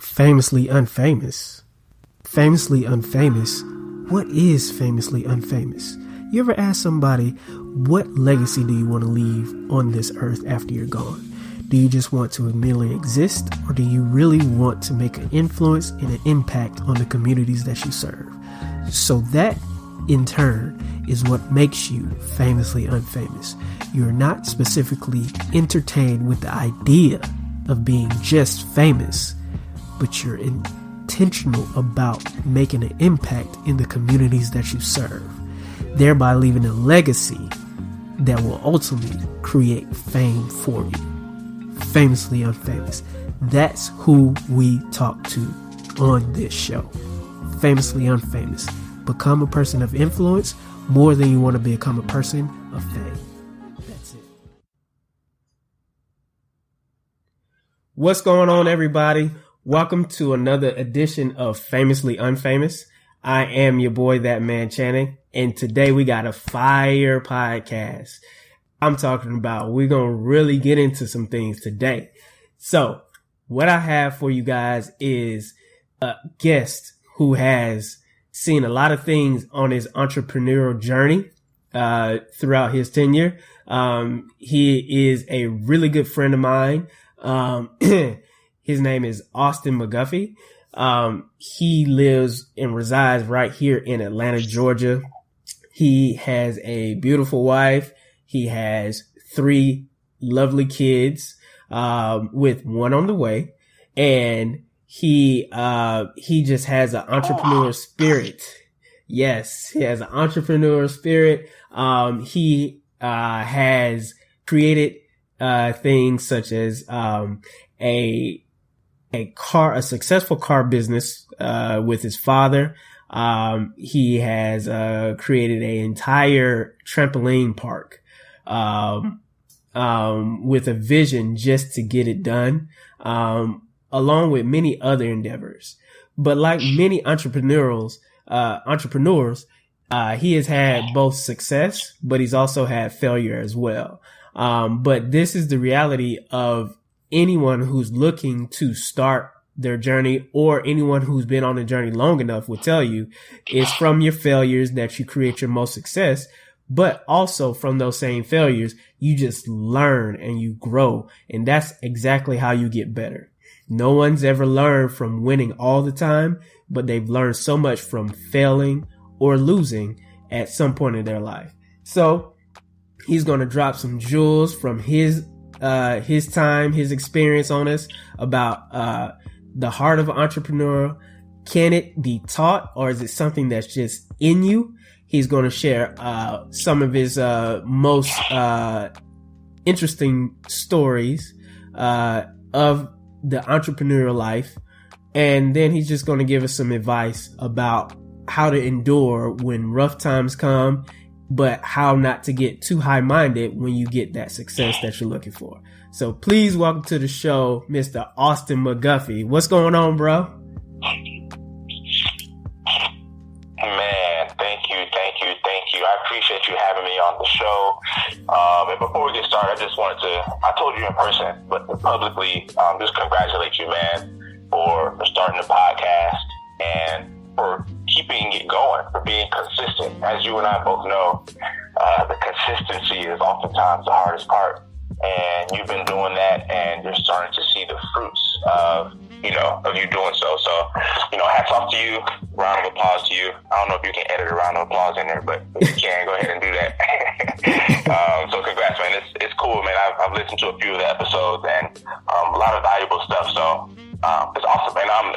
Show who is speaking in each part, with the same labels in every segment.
Speaker 1: famously unfamous. Famously unfamous. What is famously unfamous? You ever ask somebody, what legacy do you want to leave on this earth after you're gone? Do you just want to merely exist, or do you really want to make an influence and an impact on the communities that you serve? So that, in turn, is what makes you famously unfamous. You're not specifically entertained with the idea of being just famous, but you're intentional about making an impact in the communities that you serve, thereby leaving a legacy that will ultimately create fame for you. Famously unfamous. That's who we talk to on this show. Famously unfamous. Become a person of influence more than you want to become a person of fame. That's it. What's going on, everybody? Welcome to another edition of Famously Unfamous. I am your boy, That Man Channing, and today we got a fire podcast. I'm talking about we're going to really get into some things today. So what I have for you guys is a guest who has seen a lot of things on his entrepreneurial journey throughout his tenure. He is a really good friend of mine. His name is Austin Mcguffie. He lives and resides right here in Atlanta, Georgia. He has a beautiful wife. He has 3 lovely kids, with one on the way, and he just has an entrepreneur spirit. Yes, he has an entrepreneur spirit. He has created things such as a successful car business with his father. He has created an entire trampoline park with a vision just to get it done, along with many other endeavors. But like many entrepreneurs, he has had both success, but he's also had failure as well. But this is the reality of anyone who's looking to start their journey, or anyone who's been on the journey long enough will tell you it's from your failures that you create your most success. But also from those same failures, you just learn and you grow. And that's exactly how you get better. No one's ever learned from winning all the time, but they've learned so much from failing or losing at some point in their life. So he's going to drop some jewels from his time, his experience on us about the heart of an entrepreneur. Can it be taught, or is it something that's just in you? He's going to share some of his most interesting stories of the entrepreneurial life. And then he's just going to give us some advice about how to endure when rough times come, but how not to get too high-minded when you get that success that you're looking for. So please welcome to the show, Mr. Austin Mcguffie. What's going on, bro?
Speaker 2: Man, thank you. I appreciate you having me on the show. And before we get started, I told you in person, but publicly, just congratulate you, man, for starting the podcast and for keeping it going, for being consistent. As you and I both know, the consistency is oftentimes the hardest part. And you've been doing that, and you're starting to see the fruits of you doing so. So, hats off to you. Round of applause to you. I don't know if you can edit a round of applause in there, but if you can, go ahead and do that. So congrats, man. It's cool, man. I've listened to a few of the episodes, and a lot of valuable stuff. So it's awesome, and I'm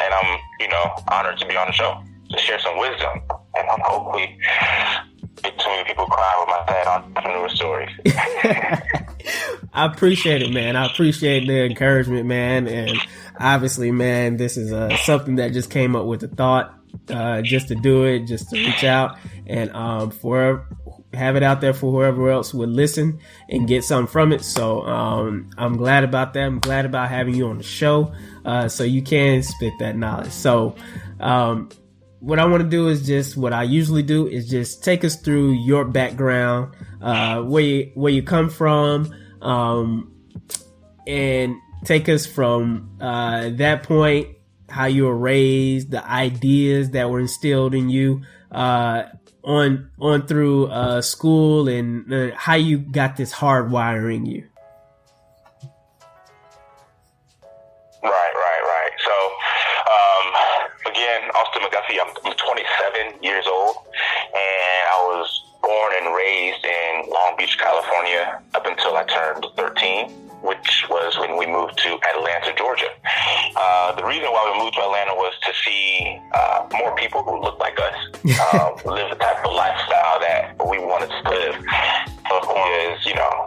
Speaker 2: honored to be on the show to share some wisdom, and I'm hopefully make too many people cry with my sad entrepreneur stories.
Speaker 1: I appreciate it, man. I appreciate the encouragement, man. And obviously, man, this is something that just came up with the thought, just to do it, just to reach out and have it out there for whoever else would listen and get something from it. So I'm glad about that. I'm glad about having you on the show, so you can spit that knowledge. So what I want to do is just what I usually do is just take us through your background, where you come from, and take us from that point, how you were raised, the ideas that were instilled in you, on through, school, and how you got this hardwiring you.
Speaker 2: Right. So, again, Austin Mcguffie, I'm 27 years old, and I was born and raised in Long Beach, California, up until I turned 13, which was when we moved to Atlanta, Georgia. The reason why we moved to Atlanta was to see more people who looked like us, live the type of lifestyle that we wanted to live. So it was,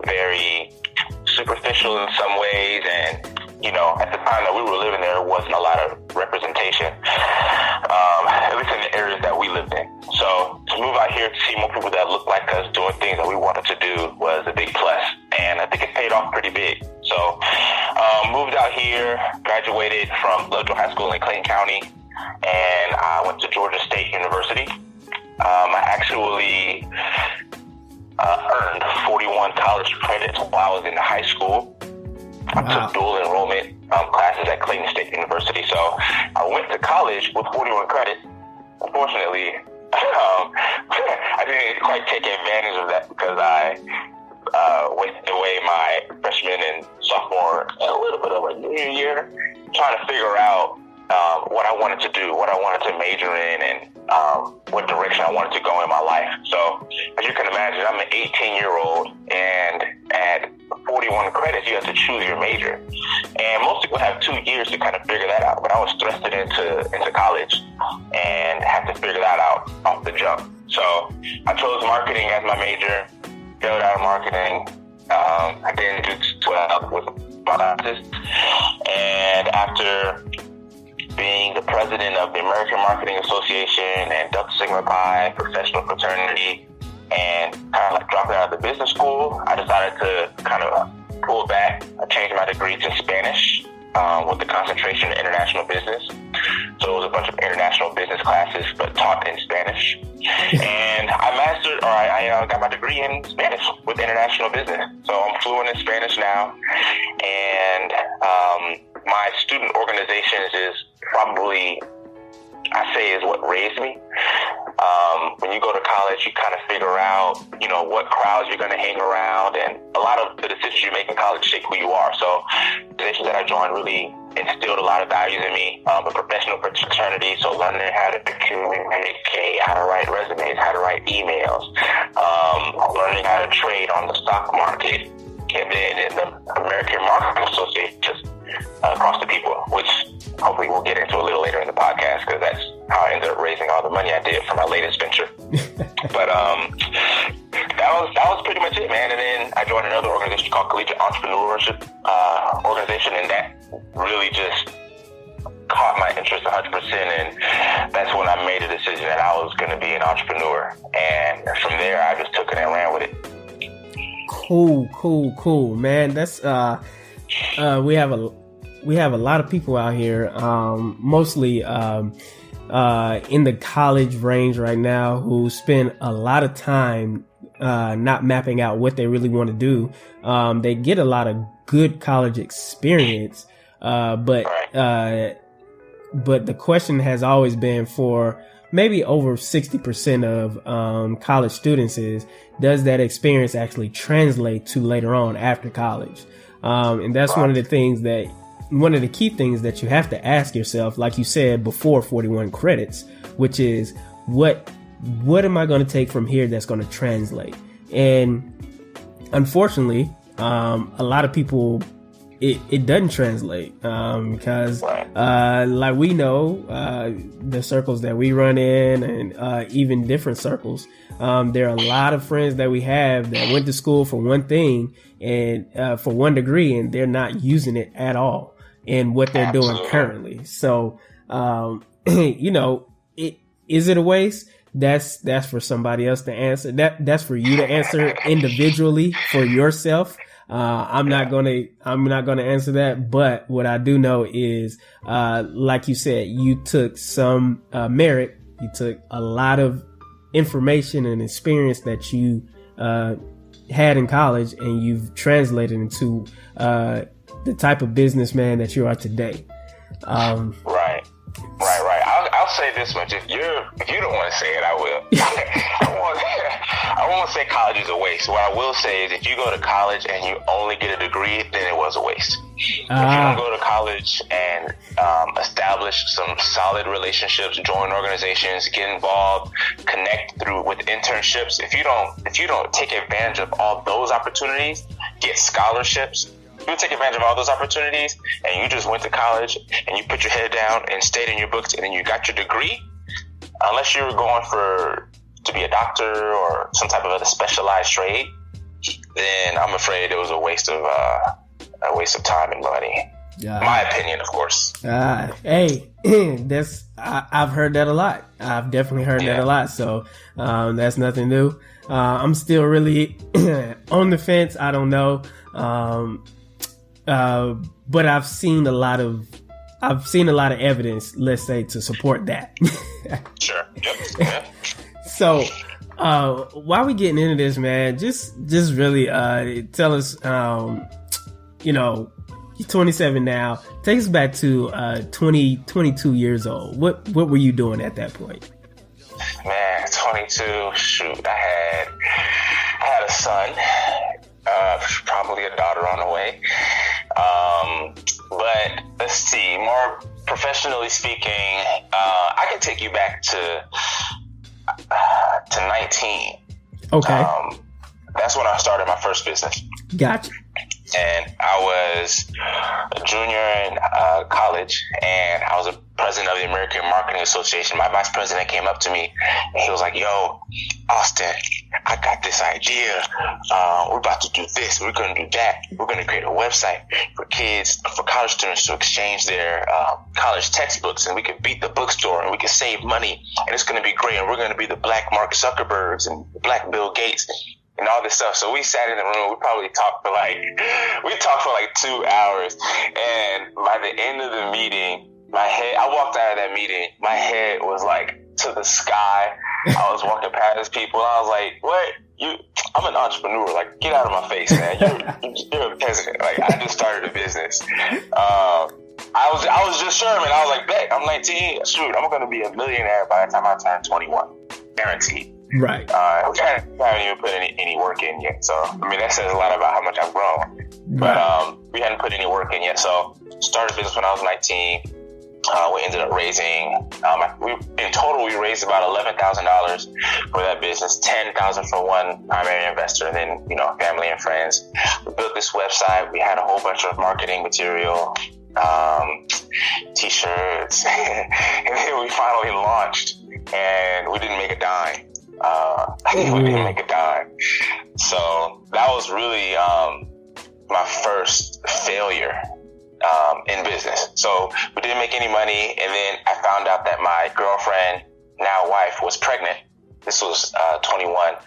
Speaker 2: very superficial in some ways, and at the time that we were living there wasn't a lot of representation, at least in the areas that we lived in. So to move out here to see more people that looked like us doing things that we wanted to do was a big plus, and I think it paid off pretty big. So moved out here, graduated from Lovejoy High School in Clayton County, and I went to Georgia State University. I actually earned 41 college credits while I was in high school. I took dual enrollment classes at Clayton State University. So I went to college with 41 credits. Unfortunately, I didn't quite take advantage of that because I wasted away my freshman and sophomore and a little bit of a junior year trying to figure out what I wanted to do, what I wanted to major in, and what direction I wanted to go in my life. So as you can imagine, I'm an 18-year-old, and at 41 credits, you have to choose your major. And most people have 2 years to kind of figure that out, but I was thrust into college and had to figure that out off the jump. So I chose marketing as my major, failed out of marketing. I didn't do well with my classes. And after being the president of the American Marketing Association and Delta Sigma Pi professional fraternity, and kind of like dropping out of the business school, I decided to kind of pull back. I changed my degree to Spanish with the concentration in international business. So it was a bunch of international business classes, but taught in Spanish. And I got my degree in Spanish with international business. So I'm fluent in Spanish now. And my student organizations is probably, I say, is what raised me. When you go to college, you kind of figure out, what crowds you're going to hang around, and a lot of the decisions you make in college shape who you are. So the organizations that I joined really instilled a lot of values in me. A professional fraternity, so learning how to communicate, how to write resumes, how to write emails, learning how to trade on the stock market, and then in the American Marketing Association, just across the people, which hopefully we'll get into a little later in the podcast, because that's how I ended up raising all the money I did for my latest venture. But that was pretty much it, man. And then I joined another organization called Collegiate Entrepreneurship organization, and that really just caught my interest 100%. And that's when I made a decision that I was going to be an entrepreneur. And from there, I just took it and ran with it.
Speaker 1: Cool, man. That's we have a lot of people out here, mostly in the college range right now, who spend a lot of time not mapping out what they really want to do. They get a lot of good college experience, but the question has always been, for maybe over 60% of college students, is, does that experience actually translate to later on after college? And that's one of the key things that you have to ask yourself, like you said before, 41 credits, which is, what am I going to take from here that's going to translate? And unfortunately, a lot of people, it doesn't translate, because like we know, the circles that we run in, and even different circles, there are a lot of friends that we have that went to school for one thing and for one degree, and they're not using it at all in what they're doing currently. So, is it a waste? That's for somebody else to answer. That's for you to answer individually for yourself. I'm not gonna answer that. But what I do know is, like you said, you took some merit. You took a lot of information and experience that you had in college, and you've translated into the type of businessman that you are today.
Speaker 2: Right. say this much: if you don't want to say it, I will. I won't say college is a waste. What I will say is, if you go to college and you only get a degree, then it was a waste. If you don't go to college and establish some solid relationships, join organizations, get involved, connect with internships. If you don't take advantage of all those opportunities, get scholarships. You take advantage of all those opportunities, and you just went to college and you put your head down and stayed in your books, and then you got your degree. Unless you were going to be a doctor or some type of other specialized trade, then I'm afraid it was a waste of time and money. My opinion, of course.
Speaker 1: Hey, I've heard that a lot. I've definitely heard that a lot. So that's nothing new. I'm still really on the fence. I don't know. But I've seen a lot of evidence, let's say, to support that.
Speaker 2: Sure. Yep.
Speaker 1: So, while we getting into this, man, just really, tell us, you're 27 now. Take us back to, 22 years old. What were you doing at that point?
Speaker 2: Man, 22, shoot, I had a son, probably a daughter on the way. But let's see, more professionally speaking, I can take you back to 19.
Speaker 1: Okay.
Speaker 2: That's when I started my first business.
Speaker 1: Gotcha.
Speaker 2: And I was a junior in college, and I was a president of the American Marketing Association. My vice president came up to me, and he was like, "Yo, Austin, I got this idea. We're about to do this. We're going to do that. We're going to create a website for kids, for college students to exchange their college textbooks, and we can beat the bookstore, and we can save money, and it's going to be great, and we're going to be the Black Mark Zuckerbergs and Black Bill Gates." And all this stuff. So we sat in the room. We probably talked for like 2 hours. And by the end of the meeting, I walked out of that meeting. My head was like to the sky. I was walking past people. And I was like, "What? I'm an entrepreneur. Like, get out of my face, man. You're a peasant. Like, I just started a business." I was just sure, man. I was like, "Bet, I'm 19. Shoot, I'm going to be a millionaire by the time I turn 21. Guaranteed."
Speaker 1: Right.
Speaker 2: Which I haven't even put any work in yet. So, I mean, that says a lot about how much I've grown.
Speaker 1: Right.
Speaker 2: But we hadn't put any work in yet. So, started business when I was 19. We ended up raising, in total, we raised about $11,000 for that business, $10,000 for one primary investor, and then, family and friends. We built this website. We had a whole bunch of marketing material, t-shirts, and then we finally launched, and we didn't make a dime. We didn't make a dime. So that was really my first failure in business. So we didn't make any money, and then I found out that my girlfriend, now wife, was pregnant. This was 21.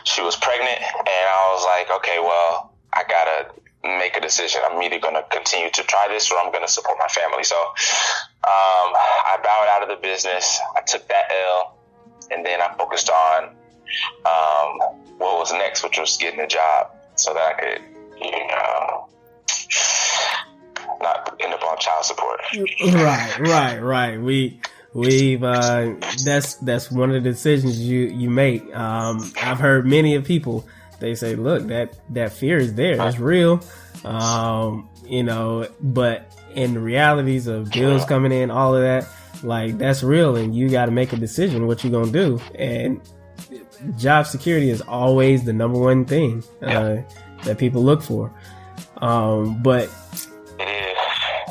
Speaker 2: She was pregnant, and I was like, okay, well, I gotta make a decision. I'm either gonna continue to try this, or I'm gonna support my family. So I bowed out of the business. I took that L. And then I focused on what was next, which was getting a job so that I could, not end up on child support.
Speaker 1: Right. We've that's one of the decisions you make. I've heard many of people, they say, look, that fear is there. It's real. But in the realities of bills coming in, all of that, like, that's real, and you got to make a decision what you're going to do. And job security is always the number one thing that people look for. But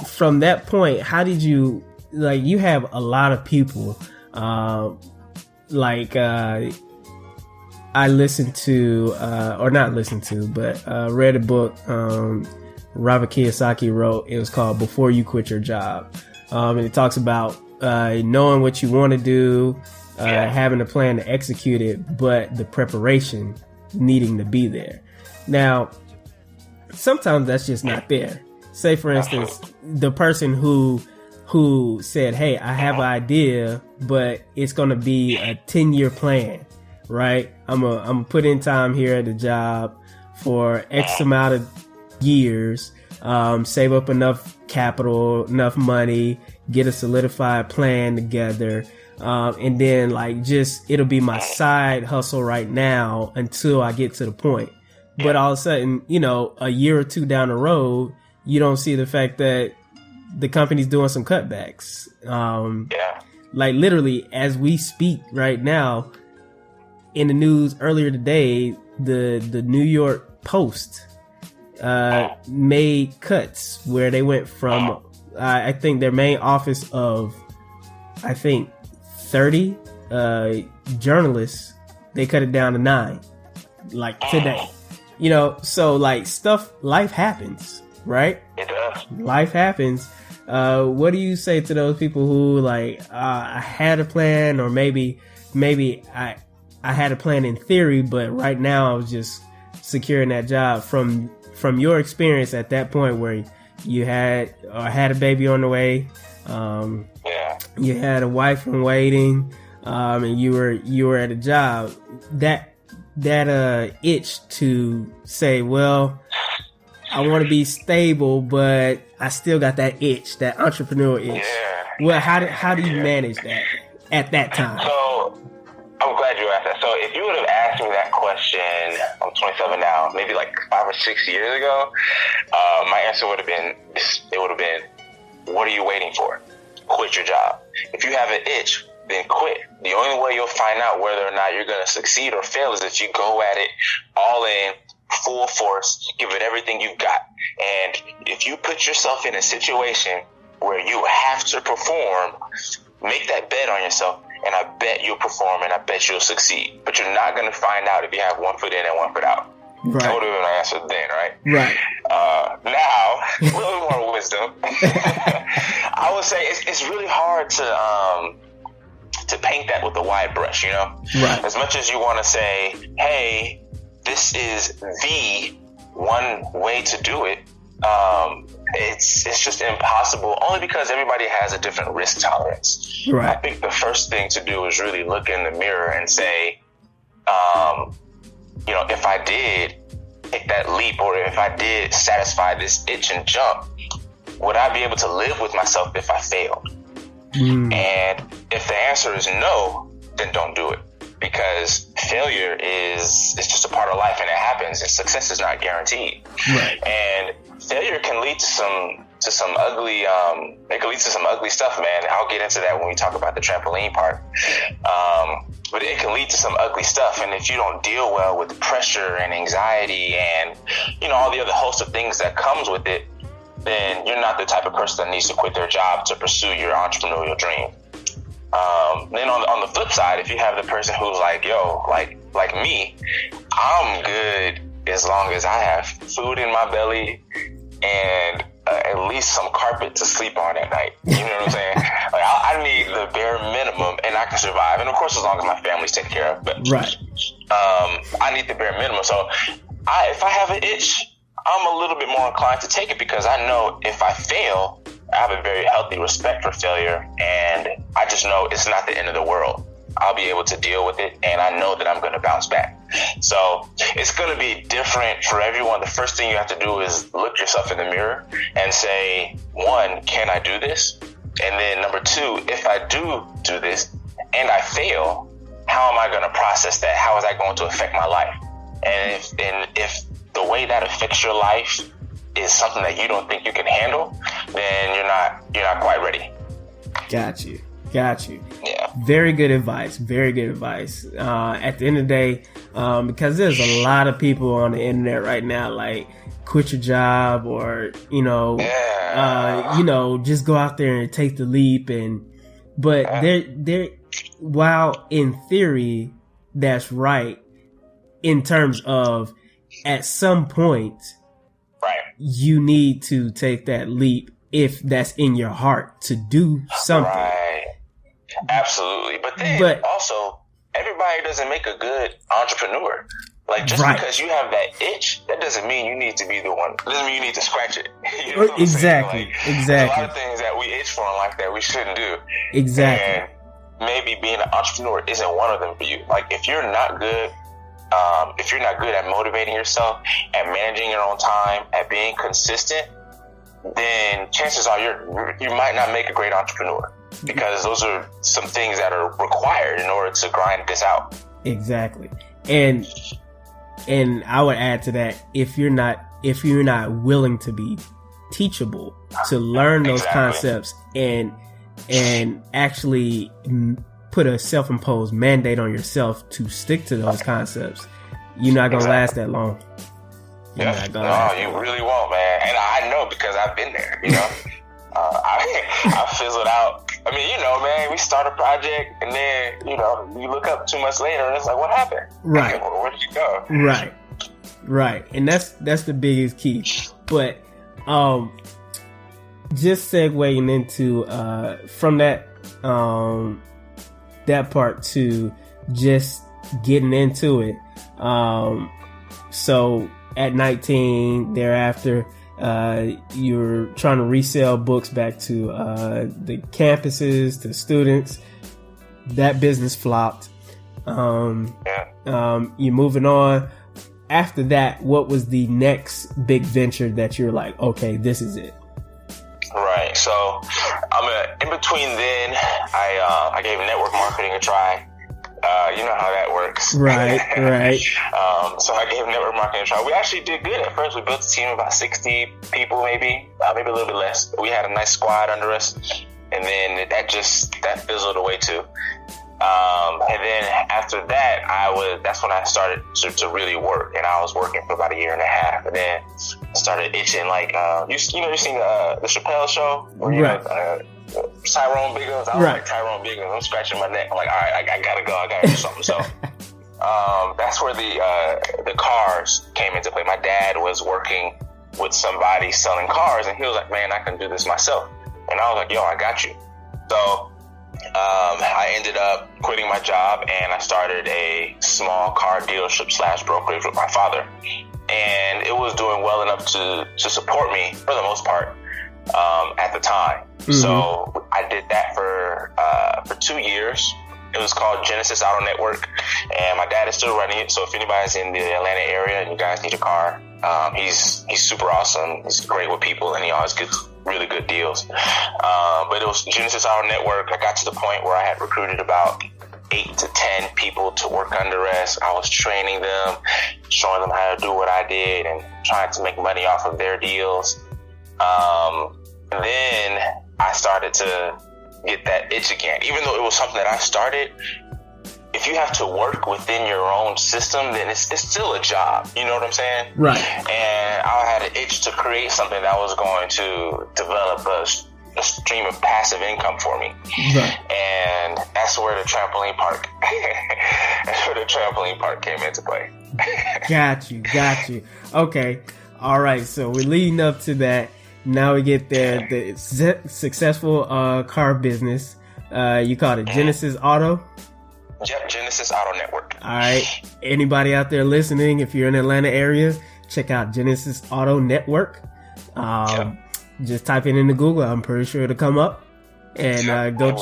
Speaker 1: from that point, how did you, like, you have a lot of people, I listened to, or not listened to, but read a book Robert Kiyosaki wrote. It was called Before You Quit Your Job. And it talks about knowing what you want to do, having a plan to execute it, but the preparation needing to be there. Now, sometimes that's just not there. Say, for instance, the person who said, hey, I have an idea, but it's going to be a 10-year plan, right? I'm gonna put in time here at the job for X amount of years. save up enough capital, enough money, get a solidified plan together. And then like it'll be my side hustle right now until I get to the point. But all of a sudden, you know, a year or two down the road, you don't see the fact that the company's doing some cutbacks. Like literally as we speak right now, in the news earlier today, the New York Post made cuts where they went from, I think their main office of, 30 journalists, they cut it down to 9, like today. You know, so like life happens, right?
Speaker 2: It does.
Speaker 1: Life happens. What do you say to those people who like, I had a plan, or maybe I had a plan in theory, but right now I was just securing that job from your experience at that point where you had a baby on the way, you had a wife in waiting, and you were at a job, that itch to say, well, I want to be stable, but I still got that itch, that entrepreneurial itch. Well, how do you manage that at that time?
Speaker 2: So I'm glad you asked that. So if you would have asked me that question, I'm 27 now, maybe like 5 or 6 years ago, my answer would have been, what are you waiting for? Quit your job. If you have an itch, then quit. The only way you'll find out whether or not you're going to succeed or fail is if you go at it all in, full force, give it everything you've got. And if you put yourself in a situation where you have to perform, make that bet on yourself, and I bet you'll perform and I bet you'll succeed. But you're not going to find out if you have one foot in and one foot out.
Speaker 1: Right.
Speaker 2: That would have been my answer then, right?
Speaker 1: Right.
Speaker 2: Now, a little more wisdom. I would say it's really hard to paint that with a wide brush, you know?
Speaker 1: Right.
Speaker 2: As much as you want to say, hey, this is the one way to do it, it's just impossible, only because everybody has a different risk tolerance.
Speaker 1: Right.
Speaker 2: I think the first thing to do is really look in the mirror and say, you know, if I did take that leap, or if I did satisfy this itch and jump, would I be able to live with myself if I failed? And if the answer is no, then don't do it, because failure is just a part of life, and it happens, and success is not guaranteed.
Speaker 1: Right.
Speaker 2: And failure can lead to some ugly it can lead to some ugly stuff, man. I'll get into that when we talk about the trampoline part. But it can lead to some ugly stuff, and if you don't deal well with pressure and anxiety and, you know, all the other host of things that comes with it, then you're not the type of person that needs to quit their job to pursue your entrepreneurial dream. Then on the flip side, if you have the person who's like, yo, like me, I'm good as long as I have food in my belly and at least some carpet to sleep on at night. You know what I'm saying? Like I need the bare minimum, and I can survive. And of course, as long as my family's taken care of. But
Speaker 1: right.
Speaker 2: I need the bare minimum. So if I have an itch, I'm a little bit more inclined to take it, because I know if I fail, I have a very healthy respect for failure, and I just know it's not the end of the world. I'll be able to deal with it, and I know that I'm going to bounce back. So it's going to be different for everyone. The first thing you have to do is look yourself in the mirror and say, 1, can I do this? And then number 2, if I do this and I fail, how am I going to process that? How is that going to affect my life? And if the way that affects your life is something that you don't think you can handle, then you're not quite ready.
Speaker 1: Got you.
Speaker 2: Yeah.
Speaker 1: Very good advice. At the end of the day, because there's a lot of people on the internet right now, like, quit your job, or, you know, just go out there and take the leap. But while in theory, that's right, in terms of at some point,
Speaker 2: right,
Speaker 1: you need to take that leap if that's in your heart to do something.
Speaker 2: Right. Absolutely. But also, everybody doesn't make a good entrepreneur. Like, just because you have that itch, that doesn't mean you need to be the one. It doesn't mean you need to scratch it. You know what
Speaker 1: exactly.
Speaker 2: Like,
Speaker 1: exactly.
Speaker 2: There's a lot of things that we itch for in life that we shouldn't do.
Speaker 1: Exactly.
Speaker 2: And maybe being an entrepreneur isn't one of them for you. Like, if you're not good at motivating yourself, at managing your own time, at being consistent, then chances are you might not make a great entrepreneur, because those are some things that are required in order to grind this out.
Speaker 1: Exactly. And I would add to that, if you're not willing to be teachable, to learn those concepts and actually put a self-imposed mandate on yourself to stick to those concepts, you're not going to last that long.
Speaker 2: You really won't, man. And I know, because I've been there, you know. I fizzled out. I mean, you know, man, we start a project and then, you know, you look up 2 months later and it's like, what happened?
Speaker 1: Right.
Speaker 2: Where did you go?
Speaker 1: Right. And that's the biggest key. But just segueing into from that part to just getting into it. So at 19, thereafter, you're trying to resell books back to the campuses, to students. That business flopped. You're moving on. After that, what was the next big venture that you're like, okay, this is it? Right.
Speaker 2: So in between then, I gave network marketing a try. You know how that works.
Speaker 1: Right.
Speaker 2: So I gave network marketing a try. We actually did good at first. We built a team of about 60 people, maybe a little bit less. We had a nice squad under us. And then that fizzled away too. And then after that, that's when I started to really work. And I was working for about a year and a half. And then I started itching, like, you've seen the Chappelle show? Where, you know, Tyrone Biggums. I was like Tyrone Biggums. I'm scratching my neck. I'm like, all right, I gotta go. I gotta do something. So that's where the cars came into play. My dad was working with somebody selling cars, and he was like, man, I can do this myself. And I was like, yo, I got you. So I ended up quitting my job, and I started a small car dealership / brokerage with my father. And it was doing well enough to support me for the most part at the time. Mm-hmm. So I did that for 2 years. It was called Genesis Auto Network, and my dad is still running it. So if anybody's in the Atlanta area and you guys need a car, he's super awesome. He's great with people, and he always gets really good deals. But it was Genesis Auto Network. I got to the point where I had recruited about 8 to 10 people to work under us. I was training them, showing them how to do what I did, and trying to make money off of their deals. Then I started to get that itch again. Even though it was something that I started, if you have to work within your own system, then it's still a job. You know what I'm saying?
Speaker 1: Right.
Speaker 2: And I had an itch to create something that was going to develop a stream of passive income for me.
Speaker 1: Right.
Speaker 2: And that's where the trampoline park came into play.
Speaker 1: Got you. Okay. All right. So we're leading up to that. Now we get there. The successful car business. You called it Genesis Auto?
Speaker 2: Yep, Genesis Auto Network.
Speaker 1: All right. Anybody out there listening, if you're in the Atlanta area, check out Genesis Auto Network. Just type it into Google. I'm pretty sure it'll come up. And go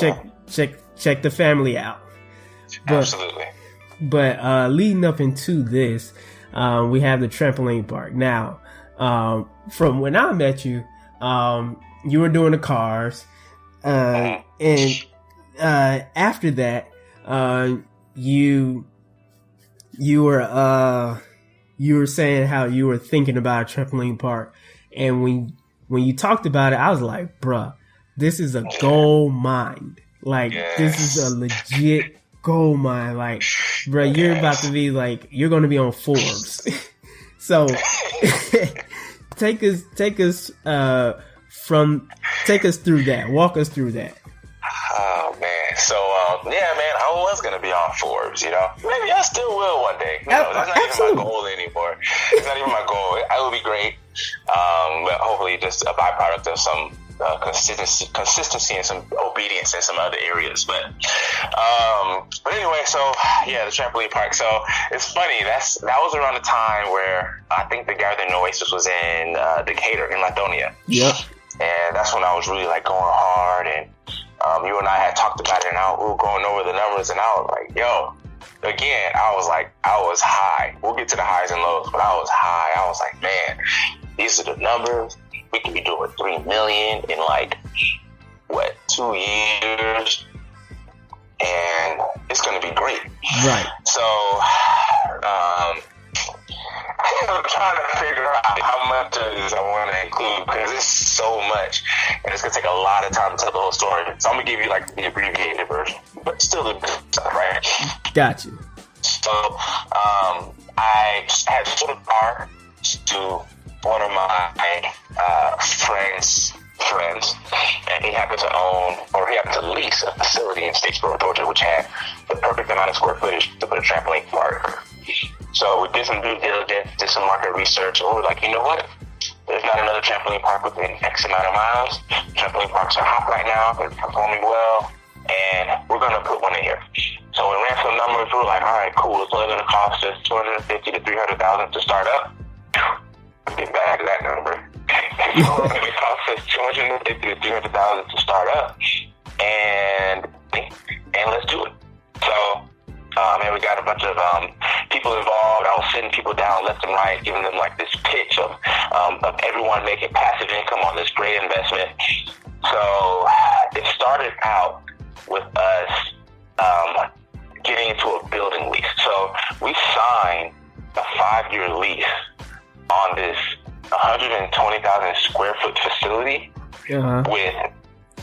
Speaker 1: check the family out.
Speaker 2: Absolutely.
Speaker 1: But leading up into this, we have the trampoline park. Now, from when I met you, you were doing the cars, and after that, you were saying how you were thinking about a trampoline park, and when you talked about it, I was like, bruh, this is a gold mine. Like, this is a legit gold mine. Like, bruh, you're about to be like, you're going to be on Forbes. So take us through that. Walk us through that.
Speaker 2: Oh man. So I was gonna be on Forbes, you know. Maybe I still will one day. You know, that's not even my goal anymore. It's not even my goal. I will be great. But hopefully just a byproduct of some consistency and some obedience in some other areas. But anyway, so yeah, the trampoline park. So it's funny, that was around the time where I think the Gathering Oasis was in Decatur in Lithonia.
Speaker 1: Yep.
Speaker 2: And that's when I was really like going hard, and you and I had talked about it, and we were going over the numbers, and I was like, yo, again, I was high. We'll get to the highs and lows, but I was high. I was like, man, these are the numbers. we could be doing $3 million in like, 2 years, and it's going to be great.
Speaker 1: Right.
Speaker 2: So, I'm trying to figure out how much of this I want to include, because it's so much, and it's going to take a lot of time to tell the whole story. So I'm going to give you like the abbreviated version, but still the good stuff, right?
Speaker 1: Got you.
Speaker 2: So, I had sold a car to one of my friends, and he happened to lease a facility in Statesboro, Georgia, which had the perfect amount of square footage to put a trampoline park. So we did some due diligence, did some market research, and we were like, you know what? There's not another trampoline park within X amount of miles. Trampoline parks are hot right now, they're performing well, and we're going to put one in here. So we ran some numbers, we were like, all right, cool, it's only going to cost us $250,000 to $300,000 to start up. Get back to that number. It's only going to cost us $250,000 to $300,000 to start up, and let's do it. So, and we got a bunch of people involved. I was sitting people down left and right, giving them like this pitch of everyone making passive income on this great investment. So it started out with us getting into a building lease. So we signed a 5-year lease on this 120,000 square foot facility with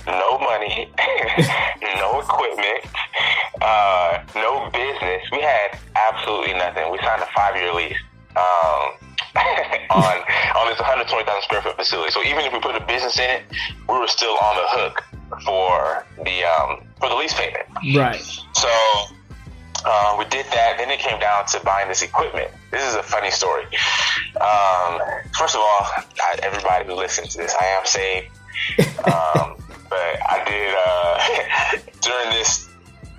Speaker 2: no money, no equipment, no business. We had absolutely nothing. We signed a 5-year lease on this 120,000 square foot facility. So even if we put a business in it, we were still on the hook for the lease payment.
Speaker 1: Right.
Speaker 2: So we did that. Then it came down to buying this equipment. This is a funny story. First of all, everybody who listens to this, I am saved. But I did, during this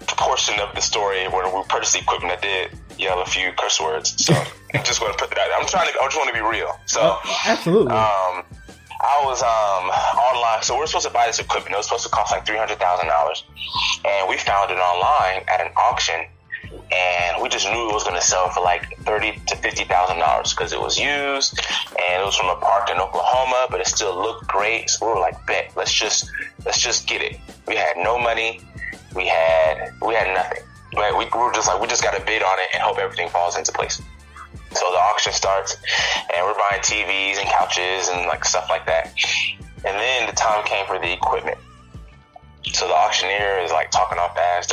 Speaker 2: portion of the story where we purchased the equipment, I did yell a few curse words. So I'm just going to put that out there. I just want to be real. So,
Speaker 1: absolutely.
Speaker 2: I was online. So we're supposed to buy this equipment. It was supposed to cost like $300,000. And we found it online at an auction. And we just knew it was going to sell for like $30,000 to $50,000 because it was used and it was from a park in Oklahoma, but it still looked great. So we were like, bet, let's just get it. We had no money. We had nothing. But we were just like, we just got to bid on it and hope everything falls into place. So the auction starts and we're buying TVs and couches and like stuff like that. And then the time came for the equipment. So the auctioneer is like talking all fast.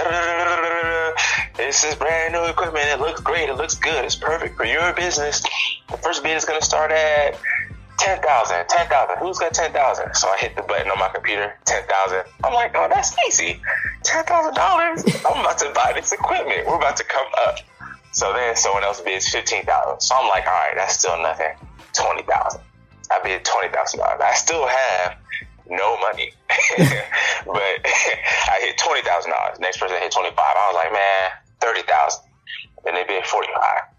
Speaker 2: This is brand new equipment. It looks great. It looks good. It's perfect for your business. The first bid is going to start at $10,000. Who's got $10,000? So I hit the button on my computer. $10,000. I'm like, oh, that's easy. $10,000. I'm about to buy this equipment. We're about to come up. So then someone else bids $15,000. So I'm like, all right, that's still nothing. $20,000. I bid $20,000. I still have no money. But I hit $20,000. Next person hit 25. I was like, man, 30,000. Then they bid 45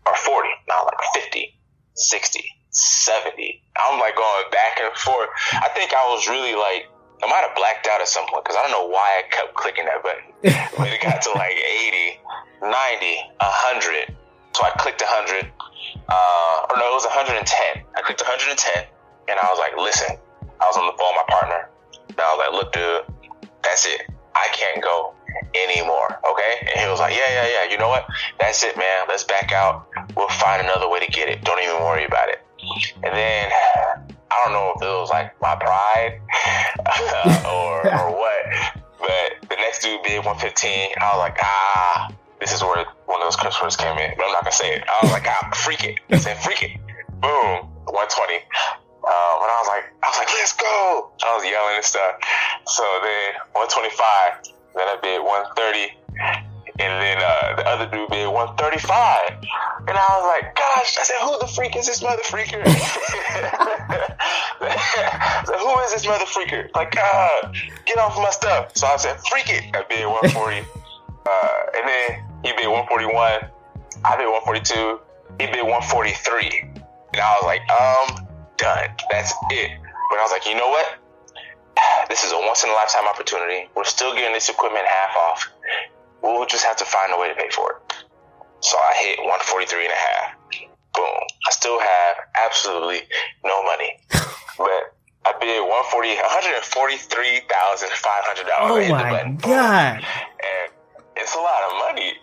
Speaker 2: or 40. Now like 50, 60, 70. I'm like going back and forth. I think I was really like, I might have blacked out at some point because I don't know why I kept clicking that button. But it got to like 80, 90, 100. So I clicked 100. Or no, it was 110. I clicked 110 and I was like, listen, I was on the phone with my partner. And I was like, look, dude, that's it. I can't go anymore. Okay? And he was like, yeah. You know what? That's it, man. Let's back out. We'll find another way to get it. Don't even worry about it. And then I don't know if it was like my pride or what, but the next dude bid 115. I was like, this is where one of those curse words came in, but I'm not gonna say it. I was like, freak it. I said, freak it. Boom, 120. And I was like, let's go. I was yelling and stuff. So then 125. Then I bid 130. And then the other dude bid 135. And I was like, gosh, I said, who the freak is this mother freaker? I said, who is this mother freaker? Like, get off my stuff. So I said, freak it. I bid 140. And then he bid 141. I bid 142. He bid 143. And I was like, done. That's it. But I was like, you know what? This is a once in a lifetime opportunity. We're still getting this equipment half off. We'll just have to find a way to pay for it. So I hit 143 and a half. Boom. I still have absolutely no money. But I bid $143,500.
Speaker 1: Oh my God.
Speaker 2: And it's a lot of money.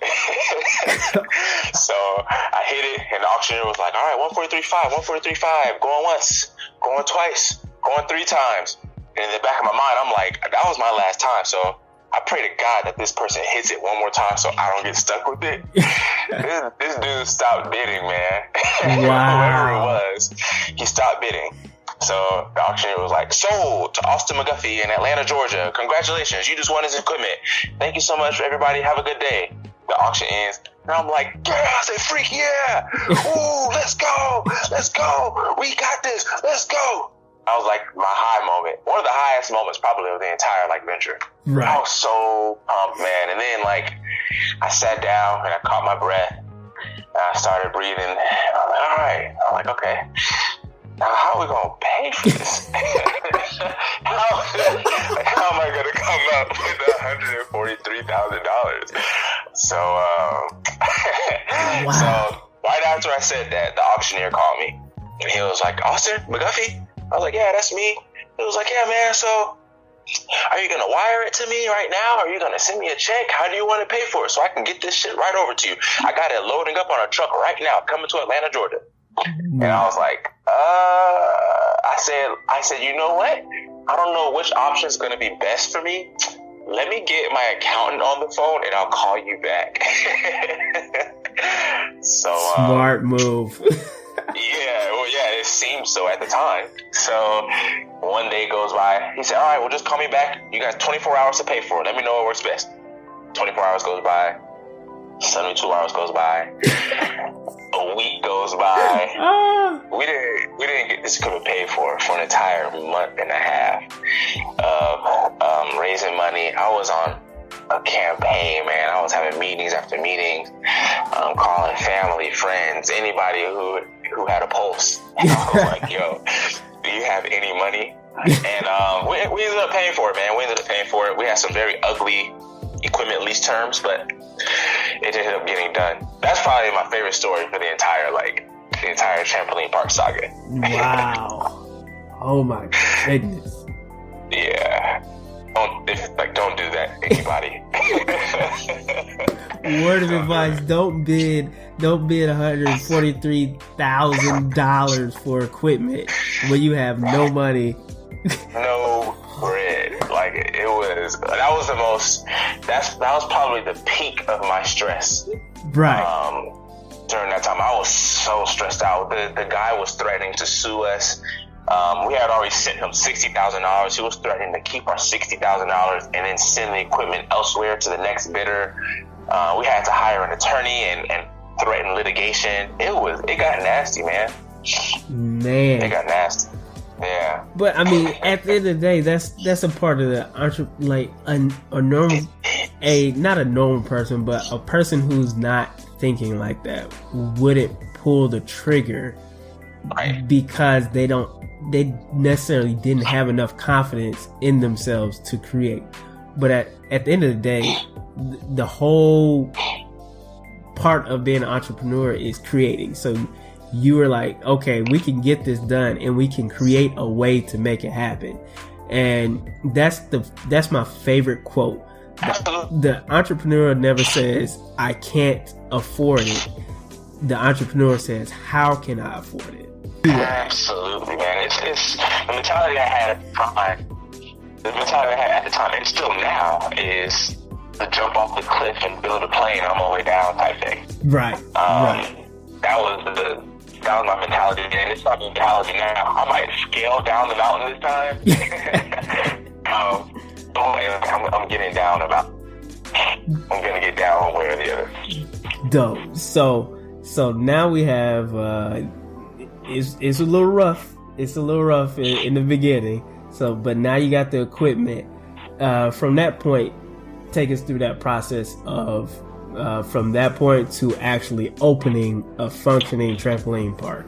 Speaker 2: So I hit it, and the auctioneer was like, all right, 143.5, going once, going twice, going 3 times. And in the back of my mind, I'm like, that was my last time. So I pray to God that this person hits it one more time so I don't get stuck with it. This dude stopped bidding, man.
Speaker 1: Wow.
Speaker 2: Whoever it was, he stopped bidding. So the auctioneer was like, sold to Austin Mcguffie in Atlanta, Georgia. Congratulations, you just won his equipment. Thank you so much, everybody. Have a good day. The auction ends, and I'm like, yeah, I say, freak, yeah. Ooh, let's go. We got this. Let's go. I was like, my high moment, one of the highest moments probably of the entire venture.
Speaker 1: Right.
Speaker 2: I was so pumped, man. And then I sat down and I caught my breath, and I started breathing. I'm like, all right. I'm like, okay. Now, how are we going to pay for this? how am I going to come up with $143,000? So,
Speaker 1: Wow.
Speaker 2: So right after I said that, the auctioneer called me, and he was like, Austin Mcguffie? I was like, yeah, that's me. He was like, yeah, man, so are you going to wire it to me right now? Are you going to send me a check? How do you want to pay for it so I can get this shit right over to you? I got it loading up on a truck right now, coming to Atlanta, Georgia. And I was like, I said, you know what? I don't know which option is going to be best for me. Let me get my accountant on the phone and I'll call you back. So
Speaker 1: smart move.
Speaker 2: Yeah, it seemed so at the time. So one day goes by. He said, all right, well, just call me back. You got 24 hours to pay for it. Let me know what works best. 24 hours goes by. 72 hours goes by. A week goes by. We didn't get this equipment paid for an entire month and a half of raising money. I was on a campaign, man. I was having meetings after meetings, calling family, friends, anybody who had a pulse. And I was like, yo, do you have any money? And we ended up paying for it, man. We had some very ugly equipment lease terms, but it ended up getting done. That's probably my favorite story for the entire trampoline park saga.
Speaker 1: Wow. Oh my goodness.
Speaker 2: Yeah. Don't do that, anybody.
Speaker 1: Word of advice: don't bid $143,000 for equipment when you have no money,
Speaker 2: no bread. That was probably the peak of my stress.
Speaker 1: right?
Speaker 2: During that time, I was so stressed out. The guy was threatening to sue us. We had already sent him $60,000. He was threatening to keep our $60,000 and then send the equipment elsewhere to the next bidder. We had to hire an attorney and threaten litigation. It got nasty, man. It got nasty. Yeah.
Speaker 1: But I mean, at the end of the day, that's a part of the not a normal person, but a person who's not thinking like that wouldn't pull the trigger,
Speaker 2: right?
Speaker 1: Because they necessarily didn't have enough confidence in themselves to create. But at the end of the day, the whole part of being an entrepreneur is creating. So you were like, okay, we can get this done and we can create a way to make it happen. And that's my favorite quote. The entrepreneur never says, I can't afford it. The entrepreneur says, how can I afford it?
Speaker 2: Absolutely, man. It's the mentality I had at the time. The mentality I had at the time, and still now, is to jump off the cliff and build a plane on my way down type thing.
Speaker 1: Right. Right.
Speaker 2: That was my mentality, and it's my mentality now. I might scale down the mountain this time. I'm getting down I'm gonna get down one way or the other.
Speaker 1: Dope. So now we have it's a little rough. It's a little rough in the beginning. So, but now you got the equipment. From that point, take us through that process of from that point to actually opening a functioning trampoline park.